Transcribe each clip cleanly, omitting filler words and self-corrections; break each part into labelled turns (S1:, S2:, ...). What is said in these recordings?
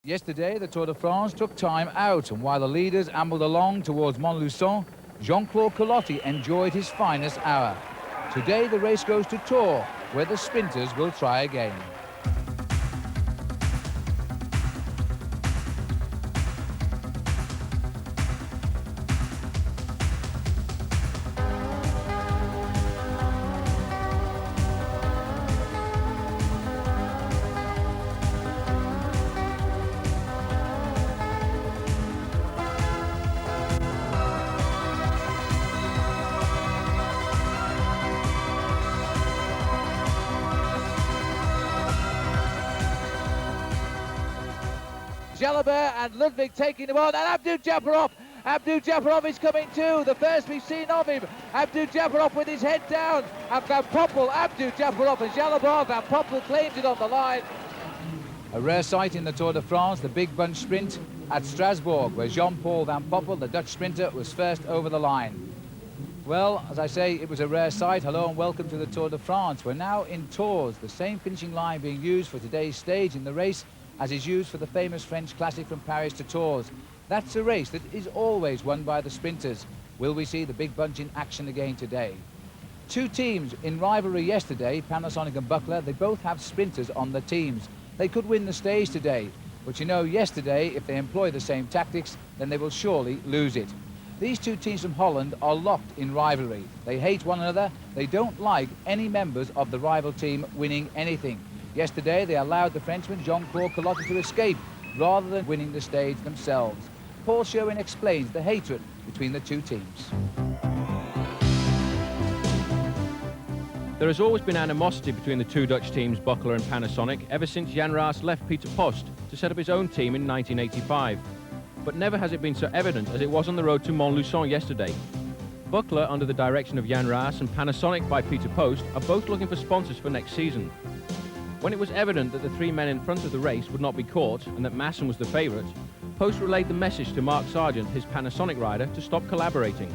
S1: Yesterday, the Tour de France took time out, and while the leaders ambled along towards Montluçon, Jean-Claude Collotti enjoyed his finest hour. Today, the race goes to Tours, where the sprinters will try again. Jalabert and Ludwig taking them on, and Abdou Jafarov is coming too, the first we've seen of him. Abdou Jafarov with his head down, and Van Poppel, Abdou Jafarov and Jalabert. Van Poppel claims it on the line. A rare sight in the Tour de France, the big bunch sprint at Strasbourg, where Jean-Paul Van Poppel, the Dutch sprinter, was first over the line. Well, as I say, it was a rare sight. Hello and welcome to the Tour de France. We're now in Tours, the same finishing line being used for today's stage in the race as is used for the famous French classic from Paris to Tours. That's a race that is always won by the sprinters. Will we see the big bunch in action again today? Two teams in rivalry yesterday, Panasonic and Buckler, they both have sprinters on the teams. They could win the stage today, but you know, yesterday, if they employ the same tactics, then they will surely lose it. These two teams from Holland are locked in rivalry. They hate one another. They don't like any members of the rival team winning anything. Yesterday, they allowed the Frenchman Jean-Claude Collotti to escape rather than winning the stage themselves. Paul Sherwin explains the hatred between the two teams.
S2: There has always been animosity between the two Dutch teams, Buckler and Panasonic, ever since Jan Raas left Peter Post to set up his own team in 1985. But never has it been so evident as it was on the road to Montluçon yesterday. Buckler, under the direction of Jan Raas, and Panasonic by Peter Post, are both looking for sponsors for next season. When it was evident that the three men in front of the race would not be caught and that Masson was the favourite, Post relayed the message to Mark Sargent, his Panasonic rider, to stop collaborating.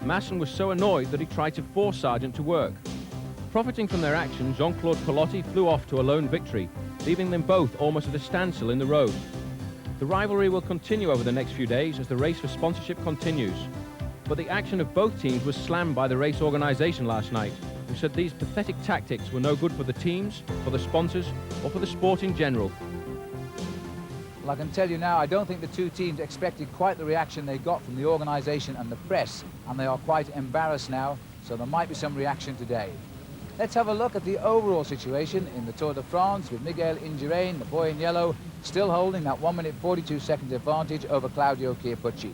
S2: Masson was so annoyed that he tried to force Sargent to work. Profiting from their action, Jean-Claude Collotti flew off to a lone victory, leaving them both almost at a standstill in the road. The rivalry will continue over the next few days as the race for sponsorship continues. But the action of both teams was slammed by the race organisation last night, who said these pathetic tactics were no good for the teams, for the sponsors, or for the sport in general.
S1: Well, I can tell you now, I don't think the two teams expected quite the reaction they got from the organisation and the press, and they are quite embarrassed now, so there might be some reaction today. Let's have a look at the overall situation in the Tour de France with Miguel Indurain, the boy in yellow, still holding that 1 minute 42 seconds advantage over Claudio Chiappucci.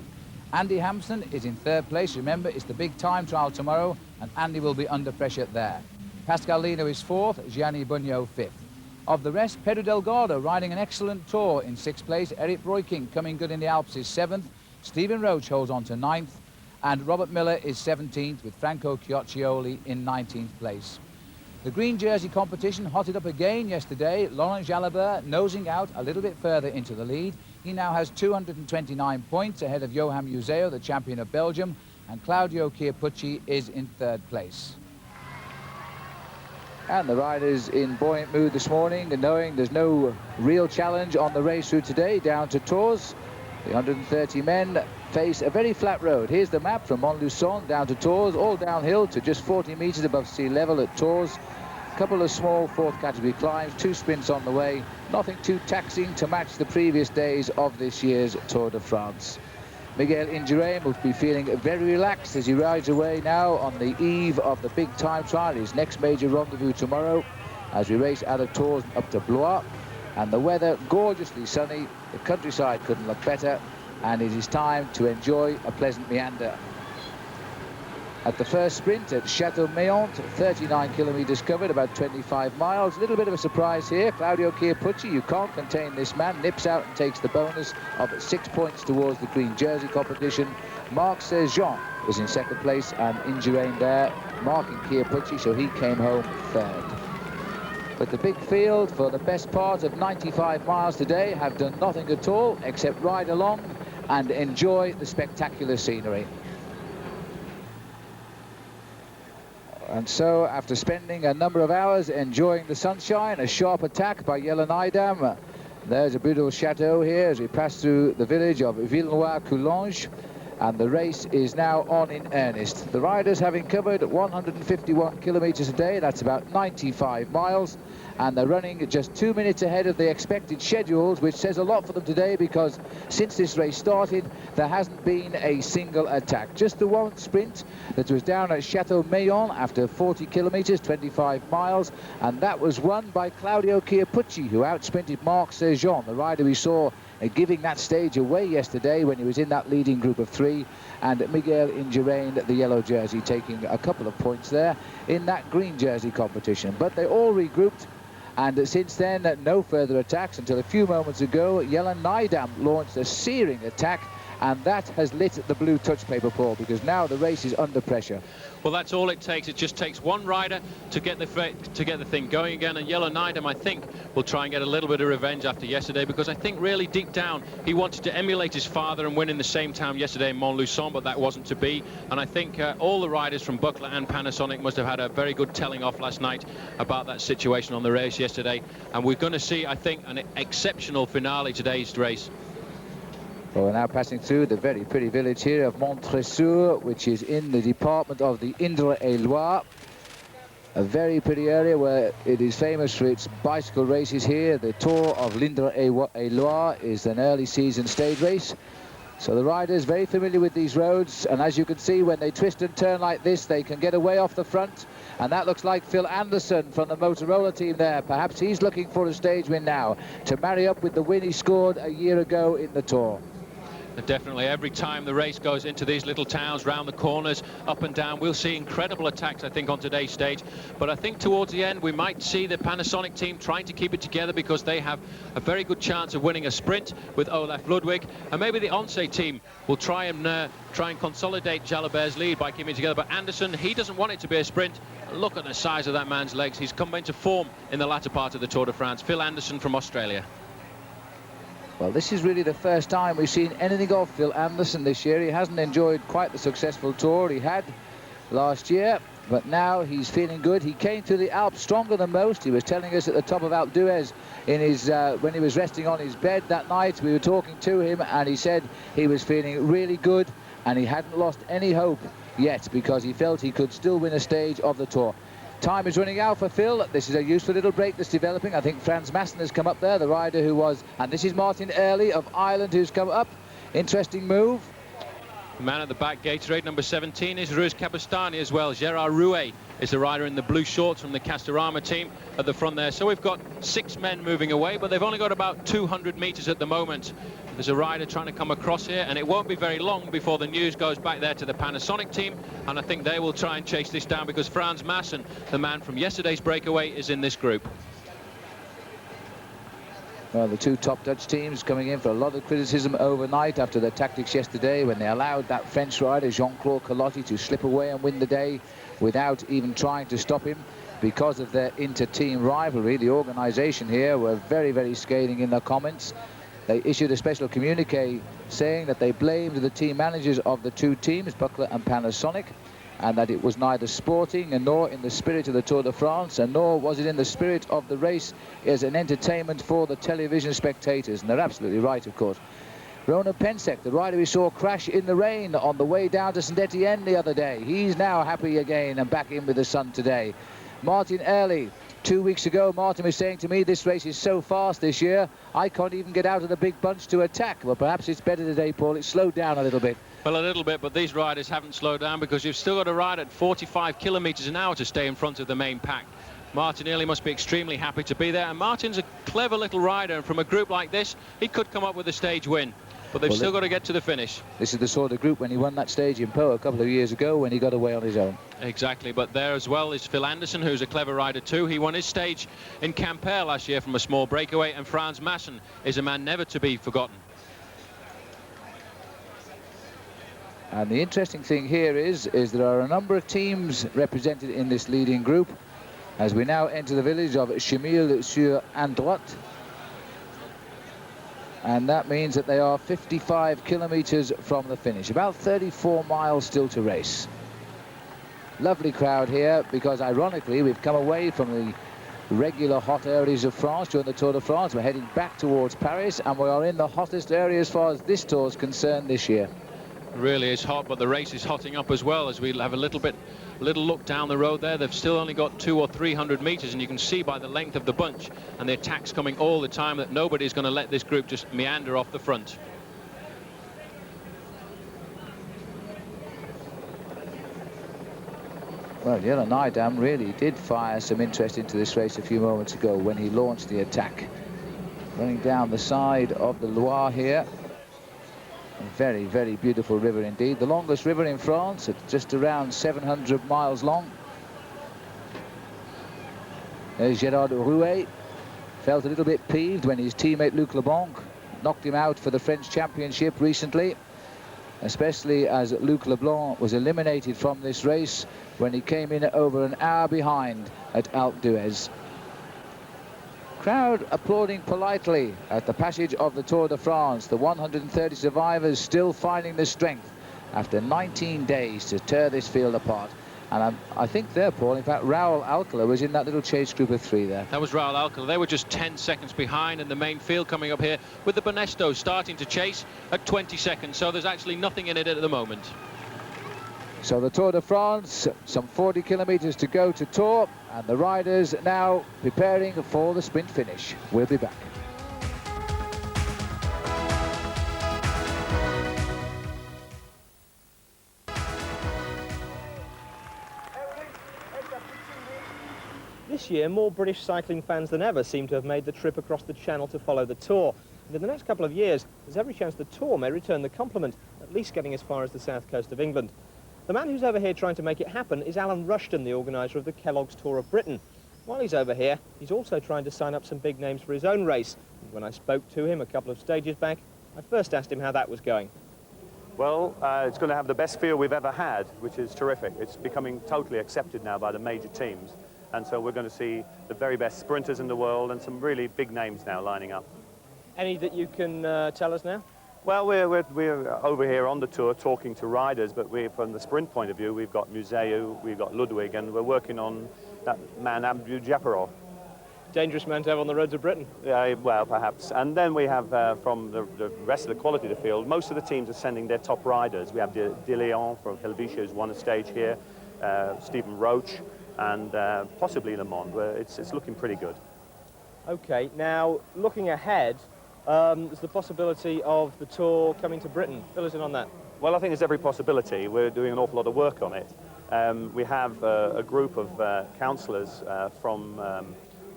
S1: Andy Hampson is in third place. Remember, it's the big time trial tomorrow, and Andy will be under pressure there. Pascal Lino is fourth, Gianni Bugno fifth. Of the rest, Pedro Delgado riding an excellent tour in sixth place. Eric Breukink, coming good in the Alps, is seventh. Stephen Roach holds on to ninth, and Robert Miller is 17th, with Franco Chioccioli in 19th place. The green jersey competition hotted up again yesterday. Laurent Jalabert nosing out a little bit further into the lead. He now has 229 points ahead of Johan Museeuw, the champion of Belgium, and Claudio Chiappucci is in third place. And the riders in buoyant mood this morning, knowing there's no real challenge on the race route today down to Tours. The 130 men face a very flat road. Here's the map from Montluçon down to Tours, all downhill to just 40 metres above sea level at Tours. Couple of small fourth category climbs, two sprints on the way, nothing too taxing to match the previous days of this year's Tour de France. Miguel Indurain will be feeling very relaxed as he rides away now on the eve of the big time trial, his next major rendezvous tomorrow, as we race out of Tours up to Blois. And the weather gorgeously sunny, the countryside couldn't look better, and it is time to enjoy a pleasant meander. At the first sprint at Château-Méant, 39 kilometres covered, about 25 miles. A little bit of a surprise here. Claudio Chiappucci, you can't contain this man, nips out and takes the bonus of 6 points towards the green jersey competition. Marc Sergent was in second place, and Indurain there marking Chiappucci, so he came home third. But the big field for the best part of 95 miles today have done nothing at all except ride along and enjoy the spectacular scenery. And so, after spending a number of hours enjoying the sunshine, a sharp attack by Jelle Nijdam There's a beautiful chateau here as we pass through the village of Villenoy-Coulanges, and the race is now on in earnest. The riders having covered 151 kilometers a day, that's about 95 miles, and they're running just 2 minutes ahead of the expected schedules, which says a lot for them today, because since this race started, there hasn't been a single attack. Just the one sprint that was down at Chateau Meillon after 40 kilometers, 25 miles, and that was won by Claudio Chiappucci, who outsprinted Marc Sergeant, the rider we saw giving that stage away yesterday when he was in that leading group of 3, and Miguel Indurain, the yellow jersey, taking a couple of points there in that green jersey competition. But they all regrouped, and since then no further attacks until a few moments ago. Jelle Nijdam launched a searing attack, and that has lit the blue touch paper, Paul, because now the race is under pressure.
S2: Well, that's all it takes. It just takes one rider to get the thing going again, and Jelle Nijdam, I think, will try and get a little bit of revenge after yesterday, because I think really deep down he wanted to emulate his father and win in the same town yesterday in Montluçon, but that wasn't to be. And I think all the riders from Buckler and Panasonic must have had a very good telling off last night about that situation on the race yesterday, and we're going to see, I think, an exceptional finale today's race.
S1: Well, we're now passing through the very pretty village here of Montresor, which is in the department of the Indre-et-Loire. A very pretty area where it is famous for its bicycle races here. The Tour of l'Indre-et-Loire is an early season stage race. So the riders very familiar with these roads, and as you can see, when they twist and turn like this, they can get away off the front. And that looks like Phil Anderson from the Motorola team there. Perhaps he's looking for a stage win now to marry up with the win he scored a year ago in the Tour.
S2: Definitely, every time the race goes into these little towns, round the corners, up and down, we'll see incredible attacks, I think, on today's stage. But I think towards the end, we might see the Panasonic team trying to keep it together, because they have a very good chance of winning a sprint with Olaf Ludwig. And maybe the Once team will try and consolidate Jalibert's lead by keeping it together. But Anderson, he doesn't want it to be a sprint. Look at the size of that man's legs. He's come into form in the latter part of the Tour de France. Phil Anderson from Australia.
S1: Well, this is really the first time we've seen anything of Phil Anderson this year. He hasn't enjoyed quite the successful Tour he had last year, but now he's feeling good. He came through the Alps stronger than most. He was telling us at the top of Alpe d'Huez in his when he was resting on his bed that night. We were talking to him, and he said he was feeling really good, and he hadn't lost any hope yet, because he felt he could still win a stage of the Tour. Time is running out for Phil. This is a useful little break that's developing. I think Frans Maassen has come up there, the rider who was, and this is Martin Early of Ireland who's come up. Interesting move.
S2: The man at the back, Gatorade number 17, is Ruiz Cabestany as well. Gerard Rouet is the rider in the blue shorts from the Castorama team at the front there. So we've got 6 men moving away, but they've only got about 200 meters at the moment. There's a rider trying to come across here, and it won't be very long before the news goes back there to the Panasonic team, and I think they will try and chase this down, because Frans Maassen, the man from yesterday's breakaway, is in this group.
S1: Well, the two top Dutch teams coming in for a lot of criticism overnight after their tactics yesterday, when they allowed that French rider Jean-Claude Collotti to slip away and win the day without even trying to stop him because of their inter-team rivalry. The organisation here were very, very scathing in their comments. They issued a special communique saying that they blamed the team managers of the two teams, Buckler and Panasonic, and that it was neither sporting and nor in the spirit of the Tour de France, and nor was it in the spirit of the race as an entertainment for the television spectators. And they're absolutely right, of course. Ronan Pensek, the rider we saw crash in the rain on the way down to Saint-Etienne the other day, he's now happy again and back in with the sun today. Martin Early, 2 weeks ago, Martin was saying to me, this race is so fast this year, I can't even get out of the big bunch to attack. Well, perhaps it's better today, Paul. It's slowed down a little bit.
S2: Well, a little bit, but these riders haven't slowed down, because you've still got to ride at 45 kilometers an hour to stay in front of the main pack. Martin Early must be extremely happy to be there, and Martin's a clever little rider, and from a group like this, he could come up with a stage win. But they've still got to get to the finish.
S1: This is the sort of group when he won that stage in Po a couple of years ago, when he got away on his own.
S2: Exactly, but there as well is Phil Anderson, who's a clever rider too. He won his stage in Quimper last year from a small breakaway, and Frans Maassen is a man never to be forgotten.
S1: And the interesting thing here is there are a number of teams represented in this leading group as we now enter the village of Chemille-sur-Androite. And that means that they are 55 kilometers from the finish, about 34 miles still to race. Lovely crowd here, because ironically we've come away from the regular hot areas of France during the Tour de France. We're heading back towards Paris, and we are in the hottest area as far as this Tour is concerned this year.
S2: It really is hot, but the race is hotting up as well, as we'll have a little look down the road there. They've still only got 200 or 300 meters, and you can see by the length of the bunch and the attacks coming all the time that nobody's going to let this group just meander off the front.
S1: Well, Jelle Nijdam really did fire some interest into this race a few moments ago when he launched the attack. Running down the side of the Loire here. A very, very beautiful river indeed. The longest river in France. It's just around 700 miles long. There's Gerard Rouet. Felt a little bit peeved when his teammate Luc Leblanc knocked him out for the French Championship recently, especially as Luc Leblanc was eliminated from this race when he came in over an hour behind at Alpe d'Huez. Crowd applauding politely at the passage of the Tour de France. The 130 survivors still finding the strength after 19 days to tear this field apart. And I think there, Paul, in fact, Raoul Alcala was in that little chase group of 3 there.
S2: That was Raoul Alcala. They were just 10 seconds behind in the main field coming up here, with the Banesto starting to chase at 20 seconds. So there's actually nothing in it at the moment.
S1: So the Tour de France, some 40 kilometers to go to Tours, and the riders now preparing for the sprint finish. We'll be back.
S3: This year, more British cycling fans than ever seem to have made the trip across the Channel to follow the Tour. And in the next couple of years, there's every chance the Tour may return the compliment, at least getting as far as the south coast of England. The man who's over here trying to make it happen is Alan Rushton, the organiser of the Kellogg's Tour of Britain. While he's over here, he's also trying to sign up some big names for his own race. And when I spoke to him a couple of stages back, I first asked him how that was going.
S4: Well, it's going to have the best field we've ever had, which is terrific. It's becoming totally accepted now by the major teams. And so we're going to see the very best sprinters in the world and some really big names now lining up.
S3: Any that you can tell us now?
S4: Well, we're over here on the Tour talking to riders, but from the sprint point of view, we've got Museu, we've got Ludwig, and we're working on that man Abdou Japarov.
S3: Dangerous man to have on the roads of Britain.
S4: Yeah, well, perhaps. And then we have, from the rest of the quality of the field, most of the teams are sending their top riders. We have De Leon from Helvetia, who's won a stage here, Stephen Roach, and possibly Le Mans, where it's looking pretty good.
S3: OK, now, looking ahead, there's the possibility of the Tour coming to Britain. Fill us in on that.
S4: Well, I think there's every possibility. We're doing an awful lot of work on it. We have a group of councillors from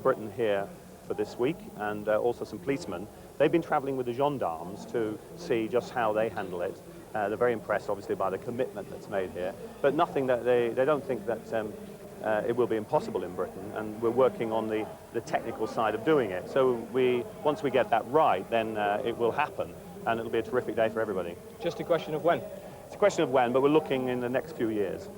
S4: Britain here for this week, and also some policemen. They've been travelling with the gendarmes to see just how they handle it. They're very impressed, obviously, by the commitment that's made here, but nothing that they don't think that it will be impossible in Britain, and we're working on the technical side of doing it. So once we get that right, then it will happen, and it'll be a terrific day for everybody.
S3: Just a question of when?
S4: It's a question of when, but we're looking in the next few years.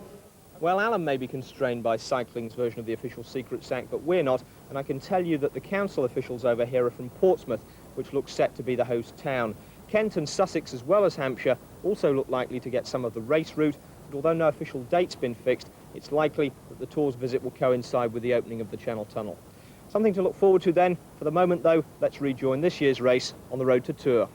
S3: Well, Alan may be constrained by cycling's version of the official secret sack, but we're not, and I can tell you that the council officials over here are from Portsmouth, which looks set to be the host town. Kent and Sussex, as well as Hampshire, also look likely to get some of the race route, but although no official date's been fixed, it's likely that the Tour's visit will coincide with the opening of the Channel Tunnel. Something to look forward to then. For the moment, though, let's rejoin this year's race on the road to Tours.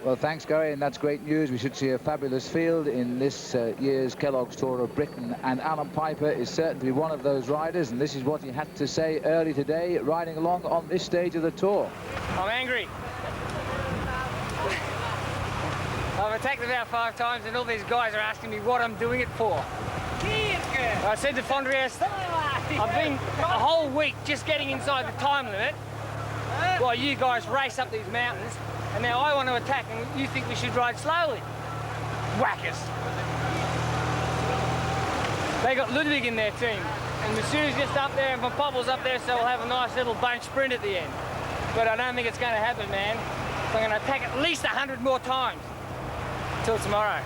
S1: Well, thanks, Gary, and that's great news. We should see a fabulous field in this year's Kellogg's Tour of Britain, and Alan Piper is certainly one of those riders, and this is what he had to say early today, riding along on this stage of the Tour.
S5: I'm angry. I've attacked about 5 times, and all these guys are asking me what I'm doing it for. I said to Fondriest, I've been a whole week just getting inside the time limit while you guys race up these mountains, and now I want to attack and you think we should ride slowly. Whackers. They got Ludwig in their team, and Masu's just up there and Van Poppel's up there, so we'll have a nice little bunch sprint at the end. But I don't think it's going to happen, man. So I'm going to attack at least 100 more times till tomorrow.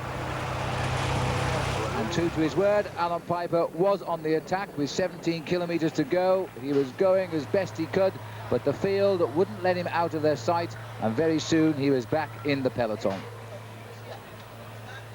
S1: And true to his word, Alan Piper was on the attack with 17 kilometres to go. He was going as best he could, but the field wouldn't let him out of their sight, and very soon he was back in the peloton.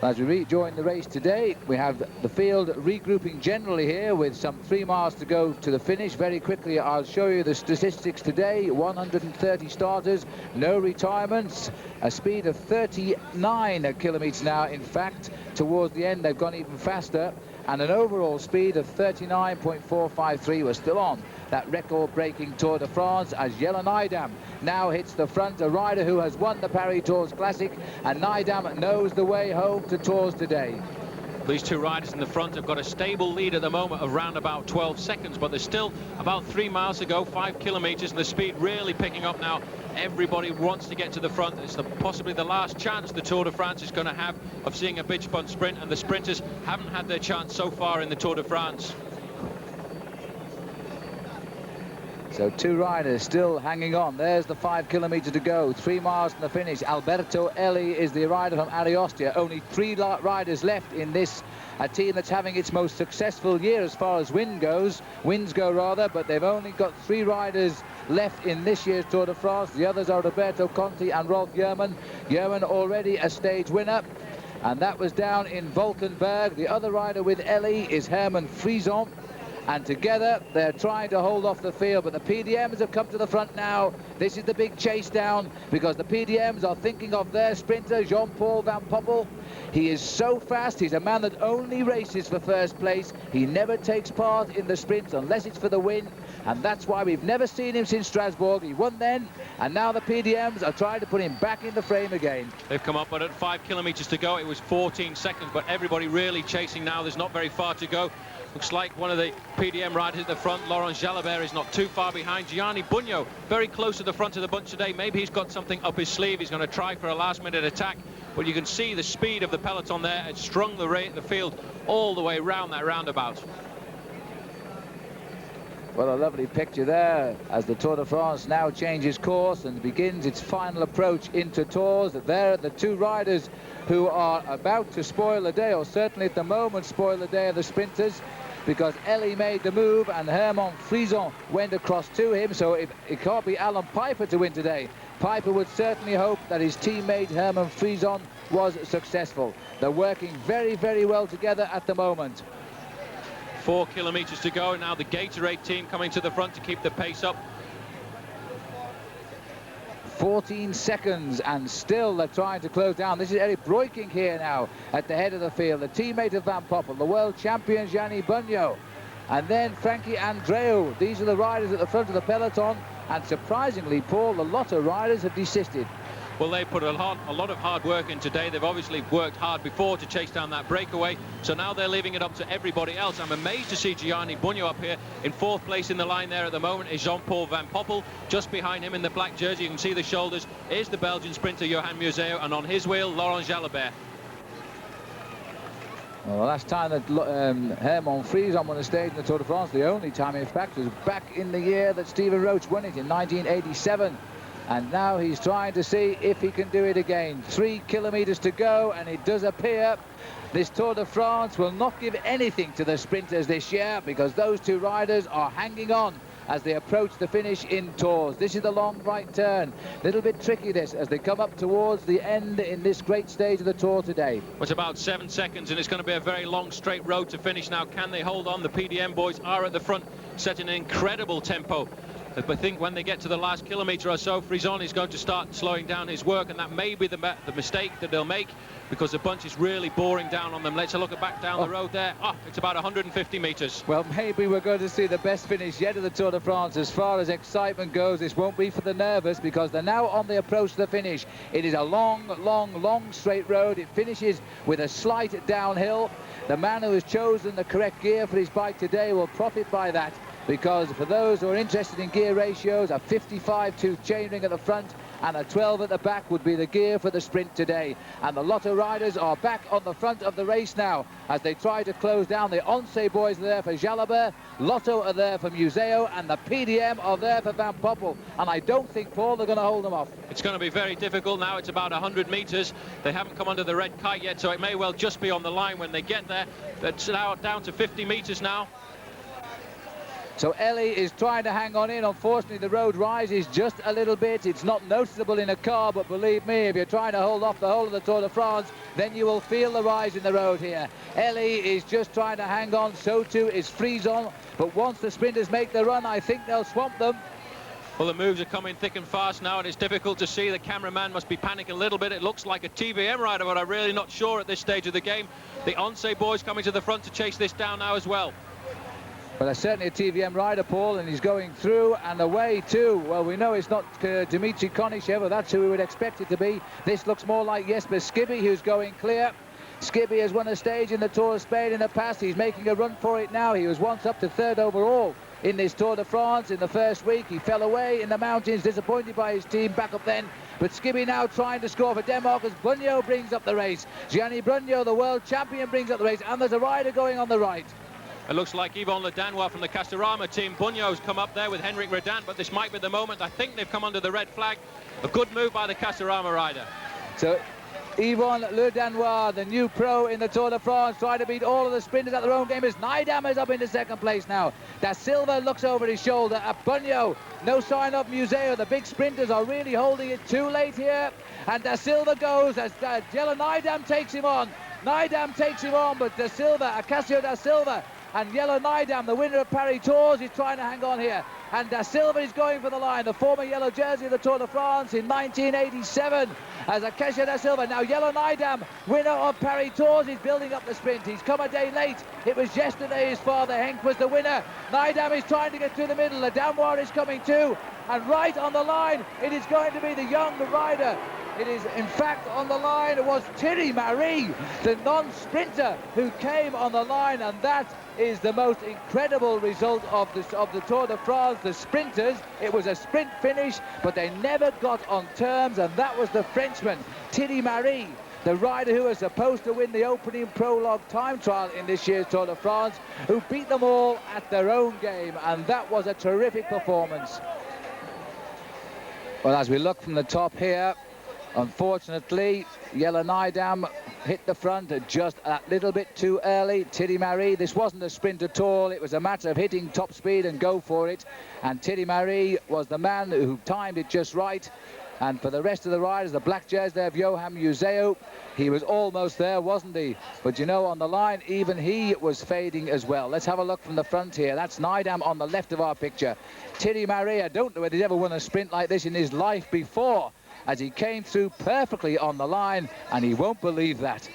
S1: As we rejoin the race today, we have the field regrouping generally here with some 3 miles to go to the finish. Very quickly, I'll show you the statistics today. 130 starters, no retirements, a speed of 39 kilometers an hour. In fact, towards the end, they've gone even faster, and an overall speed of 39.453. We're still on that record-breaking Tour de France as Jelle Nijdam now hits the front, a rider who has won the Paris Tours Classic, and Nijdam knows the way home to Tours today.
S2: These two riders in the front have got a stable lead at the moment of around about 12 seconds, but there's still about 3 miles to go, 5 kilometers, and the speed really picking up now. Everybody wants to get to the front. It's possibly the last chance the Tour de France is going to have of seeing a bitch punt sprint, and the sprinters haven't had their chance so far in the Tour de France.
S1: So 2 riders still hanging on. There's the 5 kilometers to go, 3 miles from the finish. Alberto Eli is the rider from Ariosta. Only 3 riders left in this team that's having its most successful year as far as wins go rather, but they've only got 3 riders left in this year's Tour de France. The others are Roberto Conti and Rolf Jerman. Jerman already a stage winner, and that was down in Valkenburg. The other rider with Eli is Herman Frison, and together they're trying to hold off the field, but the PDMs have come to the front now. This is the big chase down, because the PDMs are thinking of their sprinter, Jean-Paul Van Poppel. He is so fast. He's a man that only races for first place. He never takes part in the sprints unless it's for the win, and that's why we've never seen him since Strasbourg. He won then, and now the PDMs are trying to put him back in the frame again.
S2: They've come up, but at 5 kilometers to go, it was 14 seconds, but everybody really chasing now. There's not very far to go. Looks like one of the PDM riders at the front, Laurent Jalabert, is not too far behind. Gianni Bugno very close to the front of the bunch today. Maybe he's got something up his sleeve. He's going to try for a last-minute attack, but you can see the speed of the peloton there. It's strung the field all the way round that roundabout.
S1: Well, a lovely picture there as the Tour de France now changes course and begins its final approach into Tours. There are the 2 riders who are about to spoil the day, or certainly at the moment spoil the day of the sprinters, because Eli made the move and Herman Frison went across to him, so it can't be Alan Piper to win today. Piper would certainly hope that his teammate Herman Frison was successful. They're working very, very well together at the moment.
S2: 4 kilometers to go. Now the Gatorade team coming to the front to keep the pace up.
S1: 14 seconds, and still they're trying to close down. This is Erik Breukink here now at the head of the field, the teammate of Van Poppel, the world champion Gianni Bugno, and then Frankie Andreu. These are the riders at the front of the peloton, and surprisingly, Paul, the Lotto riders have desisted.
S2: Well, they put a lot of hard work in today. They've obviously worked hard before to chase down that breakaway, so now they're leaving it up to everybody else. I'm amazed to see Gianni Bugno up here. In 4th place in the line there at the moment is Jean-Paul Van Poppel. Just behind him in the black jersey, you can see the shoulders, is the Belgian sprinter Johan Museeuw, and on his wheel, Laurent Jalabert.
S1: Well, the last time that Herman Frison won a stage in the Tour de France, the only time in fact, was back in the year that Stephen Roach won it in 1987. And now he's trying to see if he can do it again. 3 kilometers to go, and it does appear this Tour de France will not give anything to the sprinters this year, because those 2 riders are hanging on as they approach the finish in Tours. This is the long right turn. Little bit tricky this as they come up towards the end in this great stage of the Tour today.
S2: It's about 7 seconds, and it's going to be a very long straight road to finish now. Can they hold on? The PDM boys are at the front, setting an incredible tempo. I think when they get to the last kilometre or so, Frison is going to start slowing down his work, and that may be the mistake that they'll make, because the bunch is really boring down on them. Let's look back down the road there. It's about 150 metres.
S1: Well, maybe we're going to see the best finish yet of the Tour de France. As far as excitement goes, this won't be for the nervous, because they're now on the approach to the finish. It is a long, long, long straight road. It finishes with a slight downhill. The man who has chosen the correct gear for his bike today will profit by that, because for those who are interested in gear ratios, a 55 tooth chainring at the front and a 12 at the back would be the gear for the sprint today. And the Lotto riders are back on the front of the race now as they try to close down. The Once boys are there for Jalabert, Lotto are there for Museeuw, and the PDM are there for Van Poppel. And I don't think, Paul, they're going to hold them off.
S2: It's going to be very difficult now. It's about 100 metres. They haven't come under the red kite yet, so it may well just be on the line when they get there. It's now down to 50 metres now.
S1: So Ellie is trying to hang on in. Unfortunately, the road rises just a little bit. It's not noticeable in a car, but believe me, if you're trying to hold off the whole of the Tour de France, then you will feel the rise in the road here. Ellie is just trying to hang on. So too is Frison. But once the sprinters make the run, I think they'll swamp them.
S2: Well, the moves are coming thick and fast now, and it's difficult to see. The cameraman must be panicking a little bit. It looks like a TVM rider, but I'm really not sure at this stage of the game. The Once boys coming to the front to chase this down now as well.
S1: Well, there's certainly a TVM rider, Paul, and he's going through and away too. Well, we know it's not Dimitri Konishev, but that's who we would expect it to be. This looks more like Jesper Skibby, who's going clear. Skibby has won a stage in the Tour of Spain in the past. He's making a run for it now. He was once up to third overall in this Tour de France in the first week. He fell away in the mountains, disappointed by his team back up then. But Skibby now trying to score for Denmark as Brunjo brings up the race. Gianni Brunjo, the world champion, brings up the race, and there's a rider going on the right.
S2: It looks like Yvon Le Danois from the Castorama team. Bunyo's come up there with Henrik Redant, but this might be the moment. I think they've come under the red flag. A good move by the Castorama rider.
S1: So Yvon Le Danois, the new pro in the Tour de France, trying to beat all of the sprinters at their own game as Nydam is up into second place now. Da Silva looks over his shoulder at Bunyo. No sign of Museo. The big sprinters are really holding it too late here. And Da Silva goes as Jelle Nydam takes him on. Nydam takes him on, but Da Silva, Acacio Da Silva, and Jelle Nydam, the winner of Paris Tours, is trying to hang on here. And Da Silva is going for the line, the former yellow jersey of the Tour de France in 1987, as Acacio Da Silva. Now Jelle Nydam, winner of Paris Tours, is building up the sprint. He's come a day late. It was yesterday his father, Henk, was the winner. Nydam is trying to get through the middle. Le Danois is coming too. And right on the line, it is going to be the young rider. It is, in fact, on the line. It was Thierry Marie, the non-sprinter, who came on the line, and that is the most incredible result of the Tour de France. The sprinters, it was a sprint finish, but they never got on terms, and that was the Frenchman, Thierry Marie, the rider who was supposed to win the opening prologue time trial in this year's Tour de France, who beat them all at their own game, and that was a terrific performance. Well, as we look from the top here, unfortunately, Jelle Nydam hit the front just a little bit too early. Thierry Marie, this wasn't a sprint at all. It was a matter of hitting top speed and go for it. And Thierry Marie was the man who timed it just right. And for the rest of the riders, the black jersey there of Johan Museo, he was almost there, wasn't he? But you know, on the line, even he was fading as well. Let's have a look from the front here. That's Nydam on the left of our picture. Thierry Marie, I don't know whether he's ever won a sprint like this in his life before, as he came through perfectly on the line, and he won't believe that.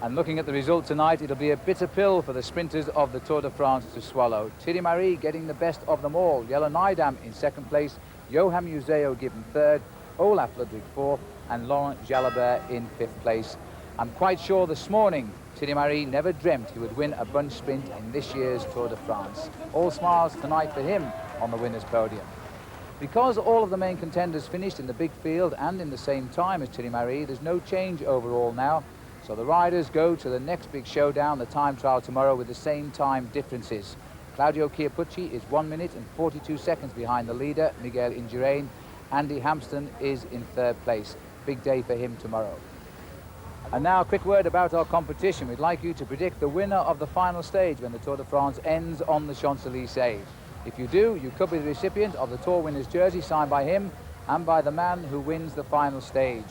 S1: And looking at the result tonight, it'll be a bitter pill for the sprinters of the Tour de France to swallow. Thierry Marie getting the best of them all. Jelle Nydam in second place, Johan Museo given third, Olaf Ludwig fourth, and Laurent Jalabert in fifth place. I'm quite sure this morning Thierry Marie never dreamt he would win a bunch sprint in this year's Tour de France. All smiles tonight for him on the winner's podium. Because all of the main contenders finished in the big field and in the same time as Thierry Marie, there's no change overall now. So the riders go to the next big showdown, the time trial tomorrow, with the same time differences. Claudio Chiappucci is 1 minute and 42 seconds behind the leader, Miguel Indurain. Andy Hampsten is in third place. Big day for him tomorrow. And now a quick word about our competition. We'd like you to predict the winner of the final stage when the Tour de France ends on the Champs-Élysées. If you do, you could be the recipient of the Tour winner's jersey signed by him and by the man who wins the final stage.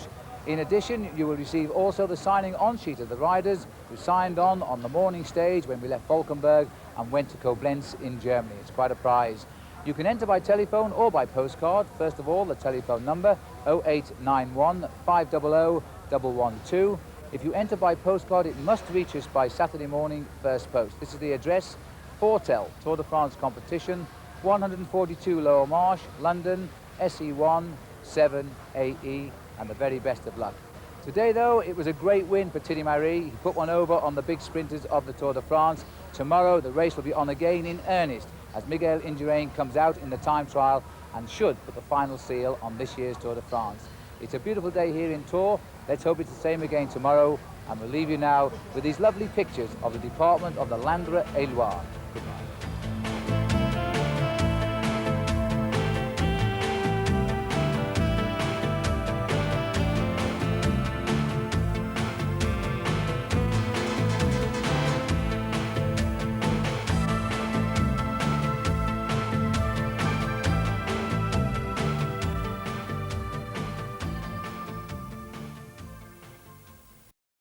S1: In addition, you will receive also the signing on sheet of the riders who signed on the morning stage when we left Valkenburg and went to Koblenz in Germany. It's quite a prize. You can enter by telephone or by postcard. First of all, the telephone number 0891 500 112. If you enter by postcard, it must reach us by Saturday morning, first post. This is the address: Fortel, Tour de France competition, 142 Lower Marsh, London, SE1 7AE, and the very best of luck. Today, though, it was a great win for Thierry Marie. He put one over on the big sprinters of the Tour de France. Tomorrow, the race will be on again in earnest as Miguel Indurain comes out in the time trial and should put the final seal on this year's Tour de France. It's a beautiful day here in Tours. Let's hope it's the same again tomorrow. And we'll leave you now with these lovely pictures of the department of the Landre et Loire.